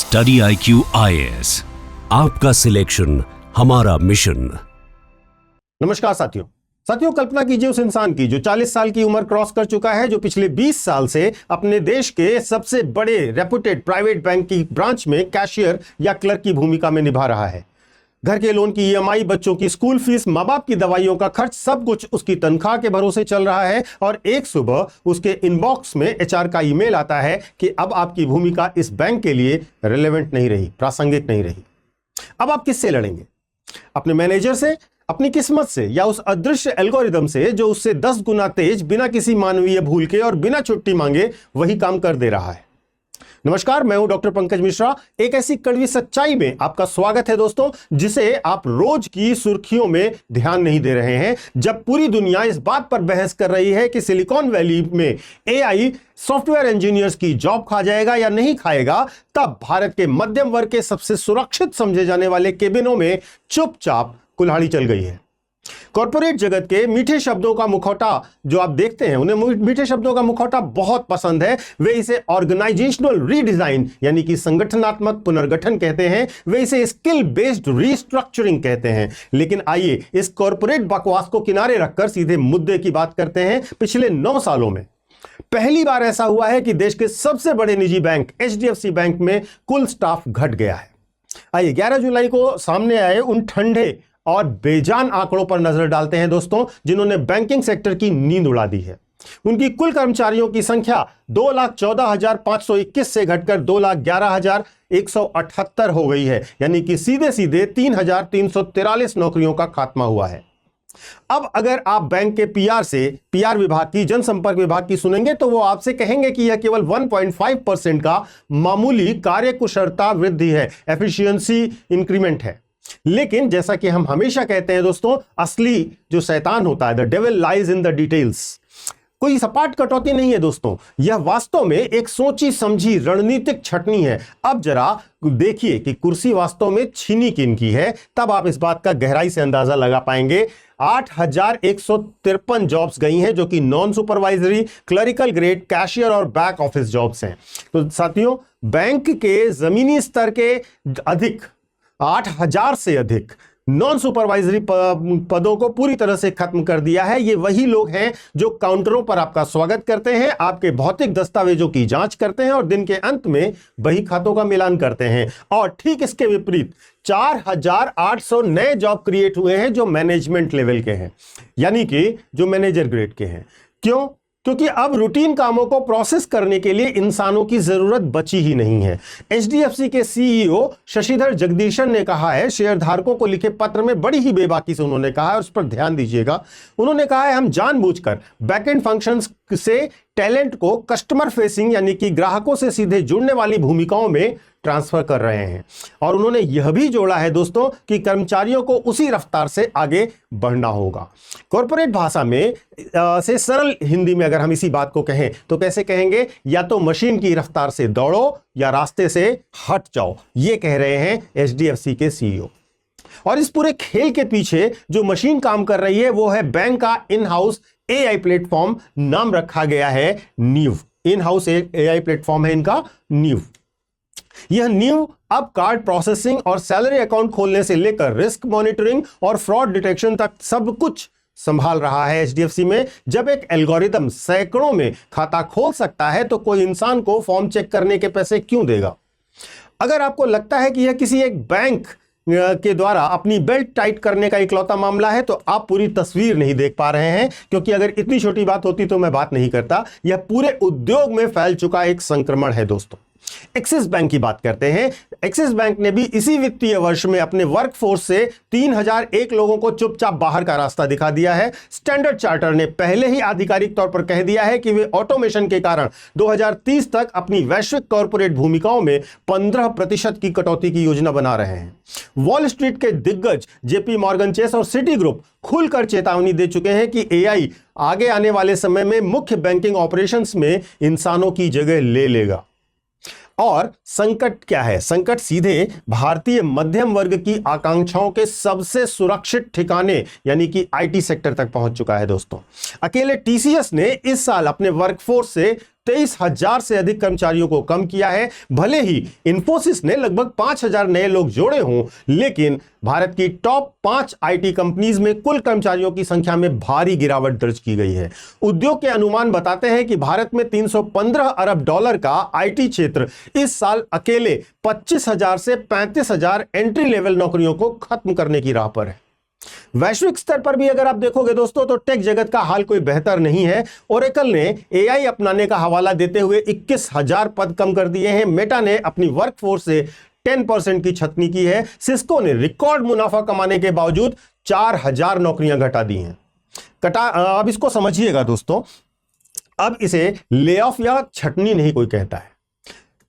Study IQ IAS, आपका selection हमारा mission. नमस्कार साथियों, कल्पना कीजिए उस इंसान की जो 40 साल की उम्र क्रॉस कर चुका है, जो पिछले 20 साल से अपने देश के सबसे बड़े रेपुटेड प्राइवेट बैंक की ब्रांच में कैशियर या क्लर्क की भूमिका में निभा रहा है। घर के लोन की EMI, बच्चों की स्कूल फीस, माँ बाप की दवाइयों का खर्च, सब कुछ उसकी तनख्वाह के भरोसे चल रहा है। और एक सुबह उसके इनबॉक्स में HR का ईमेल आता है कि अब आपकी भूमिका इस बैंक के लिए रिलेवेंट नहीं रही, प्रासंगिक नहीं रही। अब आप किससे लड़ेंगे? अपने मैनेजर से, अपनी किस्मत से, या उस अदृश्य एल्गोरिदम से जो उससे 10 गुना तेज, बिना किसी मानवीय भूल के और बिना छुट्टी मांगे वही काम कर दे रहा है। नमस्कार, मैं हूं डॉक्टर पंकज मिश्रा। एक ऐसी कड़वी सच्चाई में आपका स्वागत है दोस्तों, जिसे आप रोज की सुर्खियों में ध्यान नहीं दे रहे हैं। जब पूरी दुनिया इस बात पर बहस कर रही है कि सिलिकॉन वैली में AI सॉफ्टवेयर इंजीनियर्स की जॉब खा जाएगा या नहीं खाएगा, तब भारत के मध्यम वर्ग के सबसे सुरक्षित समझे जाने वाले केबिनों में चुपचाप कुल्हाड़ी चल गई है। कॉर्पोरेट जगत के मीठे शब्दों का मुखौटा जो आप देखते हैं, उन्हें मीठे शब्दों का मुखौटा बहुत पसंद है। वे इसे ऑर्गेनाइजेशनल रीडिजाइन यानी कि संगठनात्मक पुनर्गठन कहते हैं, वे इसे स्किल बेस्ड रीस्ट्रक्चरिंग कहते हैं। लेकिन आइए इस कॉर्पोरेट बकवास को किनारे रखकर सीधे मुद्दे की बात करते हैं। पिछले 9 सालों में पहली बार ऐसा हुआ है कि देश के सबसे बड़े निजी बैंक HDFC बैंक में कुल स्टाफ घट गया है। आइए 11 जुलाई को सामने आए उन ठंडे और बेजान आंकड़ों पर नजर डालते हैं दोस्तों, जिन्होंने बैंकिंग सेक्टर की नींद उड़ा दी है। उनकी कुल कर्मचारियों की संख्या 2,14,521 से घटकर 2,11,178 हो गई है, यानी कि सीधे सीधे 3,343 नौकरियों का खात्मा हुआ है। अब अगर आप बैंक के PR विभाग की, जनसंपर्क विभाग की सुनेंगे तो वो आपसे कहेंगे कि यह केवल 1.5% का मामूली कार्यकुशलता वृद्धि है, एफिशिएंसी इंक्रीमेंट है। लेकिन जैसा कि हम हमेशा कहते हैं दोस्तों, असली जो शैतान होता है, the devil lies in the details, कोई सपाट कटौती नहीं है दोस्तों। यह वास्तव में एक सोची समझी रणनीतिक छटनी है। अब जरा देखिए कि कुर्सी वास्तव में छीनी किन की है, तब आप इस बात का गहराई से अंदाजा लगा पाएंगे। 8,153 जॉब्स गई हैं, जो कि non supervisory, clerical grade, cashier और बैक ऑफिस जॉब्स हैं। तो साथियों, बैंक के जमीनी स्तर के अधिक 8,000 से अधिक नॉन सुपरवाइजरी पदों को पूरी तरह से खत्म कर दिया है। ये वही लोग हैं जो काउंटरों पर आपका स्वागत करते हैं, आपके भौतिक दस्तावेजों की जांच करते हैं और दिन के अंत में बही खातों का मिलान करते हैं। और ठीक इसके विपरीत 4,800 नए जॉब क्रिएट हुए हैं जो मैनेजमेंट लेवल के हैं, यानी कि जो मैनेजर ग्रेड के हैं। क्यों? क्योंकि अब रूटीन कामों को प्रोसेस करने के लिए इंसानों की जरूरत बची ही नहीं है। HDFC के CEO शशिधर जगदीशन ने कहा है, शेयरधारकों को लिखे पत्र में बड़ी ही बेबाकी से उन्होंने कहा है, उस पर ध्यान दीजिएगा। उन्होंने कहा है, हम जानबूझकर बैकएंड फंक्शंस से टैलेंट को कस्टमर फेसिंग यानी कि ग्राहकों से सीधे जुड़ने वाली भूमिकाओं में ट्रांसफर कर रहे हैं। और उन्होंने यह भी जोड़ा है दोस्तों कि कर्मचारियों को उसी रफ्तार से आगे बढ़ना होगा। कॉर्पोरेट भाषा में से सरल हिंदी में अगर हम इसी बात को कहें तो कैसे कहेंगे? या तो मशीन की रफ्तार से दौड़ो या रास्ते से हट जाओ, ये कह रहे हैं HDFC के CEO। और इस पूरे खेल के पीछे जो मशीन काम कर रही है वो है बैंक का इन हाउस AI प्लेटफॉर्म, नाम रखा गया है नीव। इन हाउस AI प्लेटफॉर्म है इनका नीव। यह नीव अब कार्ड प्रोसेसिंग और सैलरी अकाउंट खोलने से लेकर रिस्क मॉनिटरिंग और फ्रॉड डिटेक्शन तक सब कुछ संभाल रहा है HDFC में। जब एक एल्गोरिदम सैकड़ों में खाता खोल सकता है तो कोई इंसान को फॉर्म चेक करने के पैसे क्यों देगा? अगर आपको लगता है कि यह किसी एक बैंक के द्वारा अपनी बेल्ट टाइट करने का इकलौता मामला है तो आप पूरी तस्वीर नहीं देख पा रहे हैं, क्योंकि अगर इतनी छोटी बात होती तो मैं बात नहीं करता। यह पूरे उद्योग में फैल चुका एक संक्रमण है दोस्तों। एक्सिस बैंक की बात करते हैं। एक्सिस बैंक ने भी इसी वित्तीय वर्ष में अपने वर्कफोर्स से 3,001 लोगों को चुपचाप बाहर का रास्ता दिखा दिया है। स्टैंडर्ड चार्टर ने पहले ही आधिकारिक तौर पर कह दिया है कि वे ऑटोमेशन के कारण 2030 तक अपनी वैश्विक कॉर्पोरेट भूमिकाओं में 15% की कटौती की योजना बना रहे हैं। वॉल स्ट्रीट के दिग्गज JP मॉर्गन चेस और सिटी ग्रुप खुलकर चेतावनी दे चुके हैं कि AI आगे आने वाले समय में मुख्य बैंकिंग ऑपरेशंस में इंसानों की जगह ले लेगा। और संकट क्या है? संकट सीधे भारतीय मध्यम वर्ग की आकांक्षाओं के सबसे सुरक्षित ठिकाने यानी कि IT सेक्टर तक पहुंच चुका है दोस्तों। अकेले TCS ने इस साल अपने वर्कफोर्स से 23,000 से अधिक कर्मचारियों को कम किया है। भले ही इन्फोसिस ने लगभग 5,000 नए लोग जोड़े हों, लेकिन भारत की टॉप 5 आईटी कंपनीज में कुल कर्मचारियों की संख्या में भारी गिरावट दर्ज की गई है। उद्योग के अनुमान बताते हैं कि भारत में 315 अरब डॉलर का आईटी क्षेत्र इस साल अकेले 25,000 से 35,000 एंट्री लेवल नौकरियों को खत्म करने की राह पर है। वैश्विक स्तर पर भी अगर आप देखोगे दोस्तों तो टेक जगत का हाल कोई बेहतर नहीं है। ओरेकल ने एआई अपनाने का हवाला देते हुए 21,000 पद कम कर दिए हैं। मेटा ने अपनी वर्कफोर्स से 10% की छटनी की है। सिस्को ने रिकॉर्ड मुनाफा कमाने के बावजूद 4,000 नौकरियां घटा दी हैं। अब इसको समझिएगा दोस्तों, अब इसे ले ऑफ या छटनी नहीं कोई कहता है।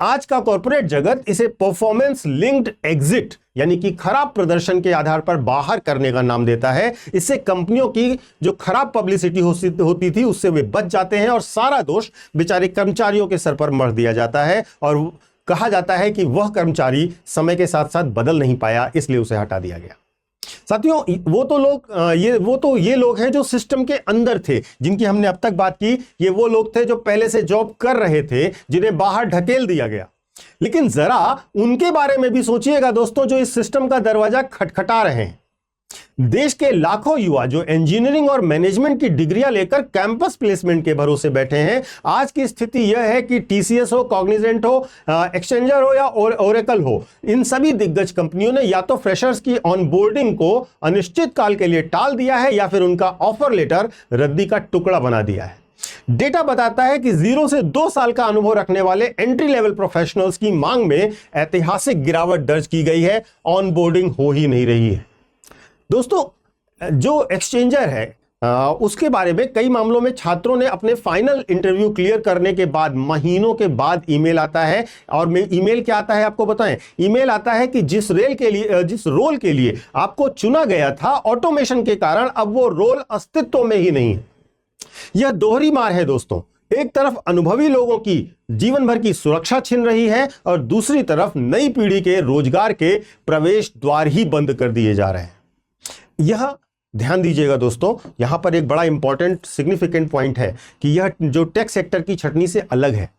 आज का कॉर्पोरेट जगत इसे परफॉर्मेंस लिंक्ड एग्जिट यानी कि खराब प्रदर्शन के आधार पर बाहर करने का नाम देता है। इससे कंपनियों की जो खराब पब्लिसिटी होती थी उससे वे बच जाते हैं और सारा दोष बेचारे कर्मचारियों के सर पर मढ़ दिया जाता है और कहा जाता है कि वह कर्मचारी समय के साथ साथ बदल नहीं पाया, इसलिए उसे हटा दिया गया। साथियों, ये लोग हैं जो सिस्टम के अंदर थे, जिनकी हमने अब तक बात की। ये वो लोग थे जो पहले से जॉब कर रहे थे, जिन्हें बाहर ढकेल दिया गया। लेकिन जरा उनके बारे में भी सोचिएगा दोस्तों, जो इस सिस्टम का दरवाजा खटखटा रहे हैं। देश के लाखों युवा जो इंजीनियरिंग और मैनेजमेंट की डिग्रियां लेकर कैंपस प्लेसमेंट के भरोसे बैठे हैं। आज की स्थिति यह है कि टीसीएस हो, कॉग्निजेंट हो, एक्सचेंजर हो या ओरेकल हो, इन सभी दिग्गज कंपनियों ने या तो फ्रेशर्स की ऑनबोर्डिंग को अनिश्चित काल के लिए टाल दिया है या फिर उनका ऑफर लेटर रद्दी का टुकड़ा बना दिया है। डेटा बताता है कि 0 से 2 साल का अनुभव रखने वाले एंट्री लेवल प्रोफेशनल्स की मांग में ऐतिहासिक गिरावट दर्ज की गई है। ऑनबोर्डिंग हो ही नहीं रही है। दोस्तों, जो एक्सचेंजर है उसके बारे में कई मामलों में छात्रों ने अपने फाइनल इंटरव्यू क्लियर करने के बाद महीनों के बाद ईमेल आता है। और ईमेल क्या आता है आपको बताएं? ईमेल आता है कि जिस रोल के लिए आपको चुना गया था, ऑटोमेशन के कारण अब वो रोल अस्तित्व में ही नहीं है। यह दोहरी मार है दोस्तों। एक तरफ अनुभवी लोगों की जीवन भर की सुरक्षा छिन रही है और दूसरी तरफ नई पीढ़ी के रोजगार के प्रवेश द्वार ही बंद कर दिए जा रहे हैं। यह ध्यान दीजिएगा दोस्तों, यहां पर एक बड़ा इंपॉर्टेंट सिग्निफिकेंट पॉइंट है कि यह जो टेक सेक्टर की छटनी से अलग है।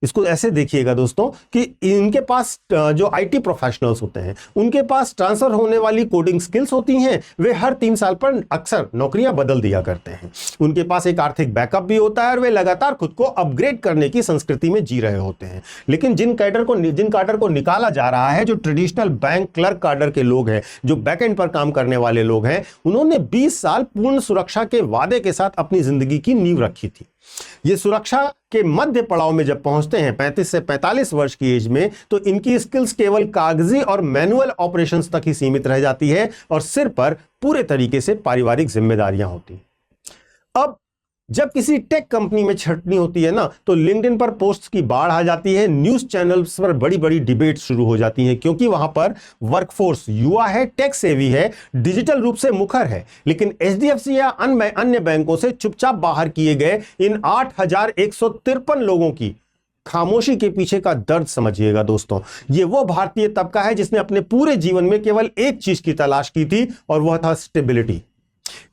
इसको ऐसे देखिएगा दोस्तों कि इनके पास जो आईटी प्रोफेशनल्स होते हैं उनके पास ट्रांसफर होने वाली कोडिंग स्किल्स होती हैं। वे हर 3 साल पर अक्सर नौकरियां बदल दिया करते हैं। उनके पास एक आर्थिक बैकअप भी होता है और वे लगातार खुद को अपग्रेड करने की संस्कृति में जी रहे होते हैं। लेकिन जिन कैडर को निकाला जा रहा है, जो ट्रेडिशनल बैंक क्लर्क कैडर के लोग हैं, जो बैकएंड पर काम करने वाले लोग हैं, उन्होंने 20 साल पूर्ण सुरक्षा के वादे के साथ अपनी जिंदगी की नींव रखी थी। ये सुरक्षा के मध्य पड़ाव में जब पहुंचते हैं 35 से 45 वर्ष की एज में, तो इनकी स्किल्स केवल कागजी और मैनुअल ऑपरेशंस तक ही सीमित रह जाती है और सिर पर पूरे तरीके से पारिवारिक जिम्मेदारियां होती। अब जब किसी टेक कंपनी में छटनी होती है ना, तो लिंक्डइन पर पोस्ट्स की बाढ़ आ जाती है। न्यूज चैनल्स पर बड़ी बड़ी डिबेट शुरू हो जाती हैं, क्योंकि वहां पर वर्कफोर्स युवा है, टेक सेवी है, डिजिटल रूप से मुखर है। लेकिन एचडीएफसी या अन्य बैंकों से चुपचाप बाहर किए गए इन 8,153 लोगों की खामोशी के पीछे का दर्द समझिएगा दोस्तों। ये वो भारतीय तबका है जिसने अपने पूरे जीवन में केवल एक चीज की तलाश की थी और वह था स्टेबिलिटी।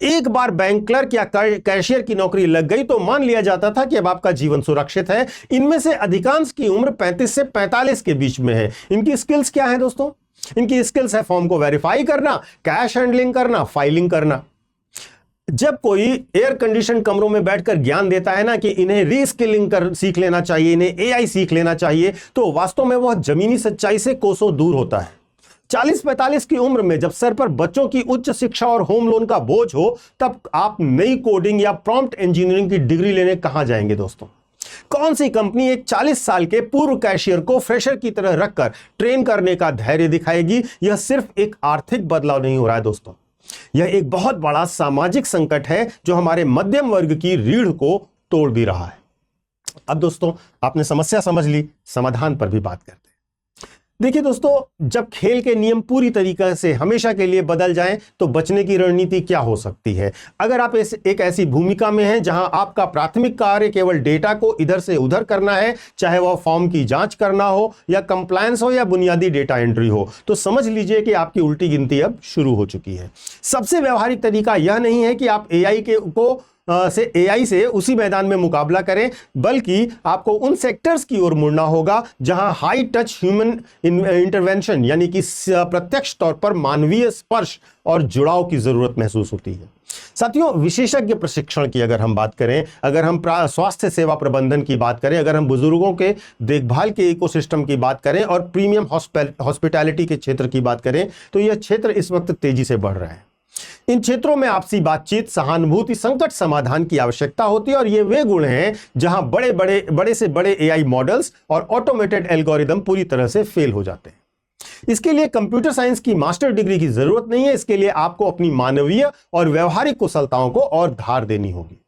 एक बार बैंक क्लर्क या कैशियर की नौकरी लग गई तो मान लिया जाता था कि अब आपका जीवन सुरक्षित है। इनमें से अधिकांश की उम्र 35 से 45 के बीच में है। इनकी स्किल्स क्या है दोस्तों? इनकी स्किल्स है फॉर्म को वेरीफाई करना, कैश हैंडलिंग करना, फाइलिंग करना। जब कोई एयर कंडीशन कमरों में बैठकर ज्ञान देता है ना कि इन्हें रीस्किलिंग सीख लेना चाहिए, इन्हें एआई सीख लेना चाहिए, तो वास्तव में वह जमीनी सच्चाई से कोसों दूर होता है। 40-45 की उम्र में जब सर पर बच्चों की उच्च शिक्षा और होम लोन का बोझ हो, तब आप नई कोडिंग या प्रॉम्प्ट इंजीनियरिंग की डिग्री लेने कहां जाएंगे दोस्तों? कौन सी कंपनी एक 40 साल के पूर्व कैशियर को फ्रेशर की तरह रखकर ट्रेन करने का धैर्य दिखाएगी? यह सिर्फ एक आर्थिक बदलाव नहीं हो रहा है दोस्तों, यह एक बहुत बड़ा सामाजिक संकट है जो हमारे मध्यम वर्ग की रीढ़ को तोड़ भी रहा है। अब दोस्तों, आपने समस्या समझ ली, समाधान पर भी बात करते हैं। देखिए दोस्तों, जब खेल के नियम पूरी तरीके से हमेशा के लिए बदल जाएं तो बचने की रणनीति क्या हो सकती है? अगर आप एक ऐसी भूमिका में हैं जहां आपका प्राथमिक कार्य केवल डेटा को इधर से उधर करना है, चाहे वह फॉर्म की जांच करना हो या कंप्लायंस हो या बुनियादी डेटा एंट्री हो, तो समझ लीजिए कि आपकी उल्टी गिनती अब शुरू हो चुकी है। सबसे व्यवहारिक तरीका यह नहीं है कि आप एआई को से एआई से उसी मैदान में मुकाबला करें, बल्कि आपको उन सेक्टर्स की ओर मुड़ना होगा जहां हाई टच ह्यूमन इंटरवेंशन यानी कि प्रत्यक्ष तौर पर मानवीय स्पर्श और जुड़ाव की जरूरत महसूस होती है। साथियों, विशेषज्ञ प्रशिक्षण की अगर हम बात करें, अगर हम स्वास्थ्य सेवा प्रबंधन की बात करें, अगर हम बुजुर्गों के देखभाल के इकोसिस्टम की बात करें और प्रीमियम हॉस्पिटैलिटी के क्षेत्र की बात करें, तो यह क्षेत्र इस वक्त तेजी से बढ़ रहा है। इन क्षेत्रों में आपसी बातचीत, सहानुभूति, संकट समाधान की आवश्यकता होती है और ये वे गुण हैं जहां बड़े से बड़े एआई मॉडल्स और ऑटोमेटेड एल्गोरिदम पूरी तरह से फेल हो जाते हैं। इसके लिए कंप्यूटर साइंस की मास्टर डिग्री की जरूरत नहीं है। इसके लिए आपको अपनी मानवीय और व्यवहारिक कुशलताओं को और धार देनी होगी।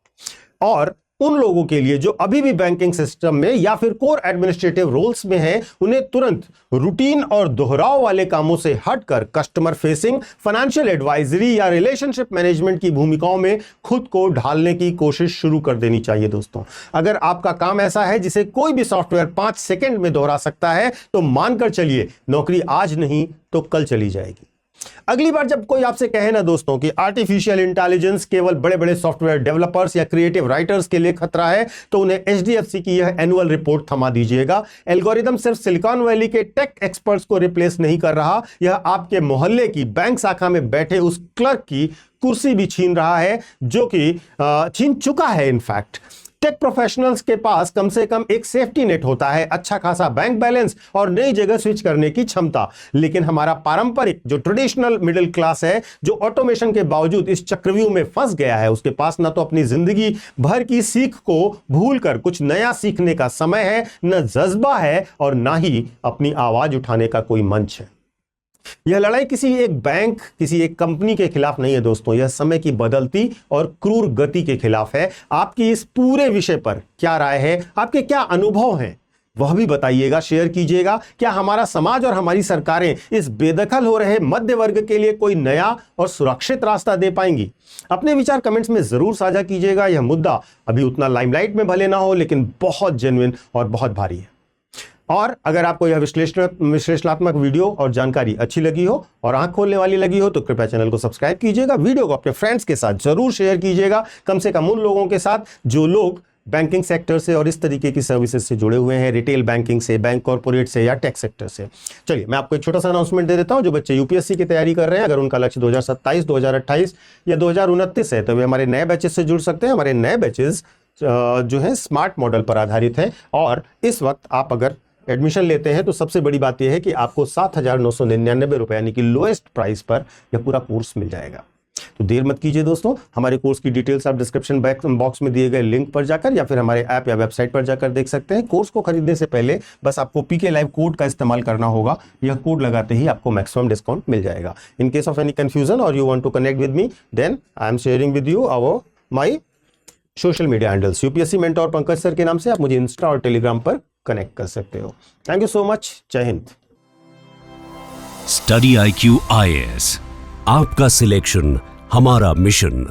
और उन लोगों के लिए जो अभी भी बैंकिंग सिस्टम में या फिर कोर एडमिनिस्ट्रेटिव रोल्स में हैं, उन्हें तुरंत रूटीन और दोहराव वाले कामों से हटकर कस्टमर फेसिंग, फाइनेंशियल एडवाइजरी या रिलेशनशिप मैनेजमेंट की भूमिकाओं में खुद को ढालने की कोशिश शुरू कर देनी चाहिए। दोस्तों, अगर आपका काम ऐसा है जिसे कोई भी सॉफ्टवेयर 5 सेकंड में दोहरा सकता है, तो मानकर चलिए नौकरी आज नहीं तो कल चली जाएगी। अगली बार जब कोई आपसे कहे ना दोस्तों कि आर्टिफिशियल इंटेलिजेंस केवल बड़े बड़े सॉफ्टवेयर डेवलपर्स या क्रिएटिव राइटर्स के लिए खतरा है, तो उन्हें एचडीएफसी की यह एनुअल रिपोर्ट थमा दीजिएगा। एल्गोरिदम सिर्फ सिलिकॉन वैली के टेक एक्सपर्ट्स को रिप्लेस नहीं कर रहा, यह आपके मोहल्ले की बैंक शाखा में बैठे उस क्लर्क की कुर्सी भी छीन रहा है, जो कि छीन चुका है। इनफैक्ट टेक प्रोफेशनल्स के पास कम से कम एक सेफ्टी नेट होता है, अच्छा खासा बैंक बैलेंस और नई जगह स्विच करने की क्षमता। लेकिन हमारा पारंपरिक जो ट्रेडिशनल मिडिल क्लास है, जो ऑटोमेशन के बावजूद इस चक्रव्यूह में फंस गया है, उसके पास ना तो अपनी जिंदगी भर की सीख को भूलकर कुछ नया सीखने का समय है, न जज्बा है और ना ही अपनी आवाज उठाने का कोई मंच है। यह लड़ाई किसी एक बैंक, किसी एक कंपनी के खिलाफ नहीं है दोस्तों, यह समय की बदलती और क्रूर गति के खिलाफ है। आपकी इस पूरे विषय पर क्या राय है, आपके क्या अनुभव हैं, वह भी बताइएगा, शेयर कीजिएगा। क्या हमारा समाज और हमारी सरकारें इस बेदखल हो रहे मध्य वर्ग के लिए कोई नया और सुरक्षित रास्ता दे पाएंगी? अपने विचार कमेंट्स में जरूर साझा कीजिएगा। यह मुद्दा अभी उतना लाइमलाइट में भले ना हो, लेकिन बहुत जेन्युइन और बहुत भारी है। और अगर आपको यह विश्लेषणात्मक वीडियो और जानकारी अच्छी लगी हो और आंख खोलने वाली लगी हो, तो कृपया चैनल को सब्सक्राइब कीजिएगा। वीडियो को अपने फ्रेंड्स के साथ जरूर शेयर कीजिएगा, कम से कम उन लोगों के साथ जो लोग बैंकिंग सेक्टर से और इस तरीके की सर्विसेज से जुड़े हुए हैं, रिटेल बैंकिंग से, बैंक कॉर्पोरेट से या टेक सेक्टर से। चलिए मैं आपको एक छोटा सा अनाउंसमेंट दे देता हूं। जो बच्चे यूपीएससी की तैयारी कर रहे हैं, अगर उनका लक्ष्य 2027, 2028 या 2029 है, तो वे हमारे नए बैचेस से जुड़ सकते हैं। हमारे नए बैचेस जो है स्मार्ट मॉडल पर आधारित है और इस वक्त आप अगर एडमिशन लेते हैं तो सबसे बड़ी बात यह है कि आपको 7,999 रुपए यानी कि लोएस्ट प्राइस पर यह पूरा कोर्स मिल जाएगा। तो देर मत कीजिए दोस्तों, हमारे कोर्स की डिटेल्स आप डिस्क्रिप्शन बॉक्स में दिए गए लिंक पर जाकर या फिर हमारे ऐप या वेबसाइट पर जाकर देख सकते हैं। कोर्स को खरीदने से पहले बस आपको पीके लाइव कोड का इस्तेमाल करना होगा। यह कोड लगाते ही आपको मैक्सिमम डिस्काउंट मिल जाएगा। In case of any confusion और you want to connect with me, then I am sharing with you our my social media handles. UPSC mentor Pankaj sir के नाम से आप मुझे इंस्टा और टेलीग्राम पर कनेक्ट कर सकते हो। Thank you so much. जय हिंद। स्टडी IQ IAS, आपका सिलेक्शन हमारा मिशन।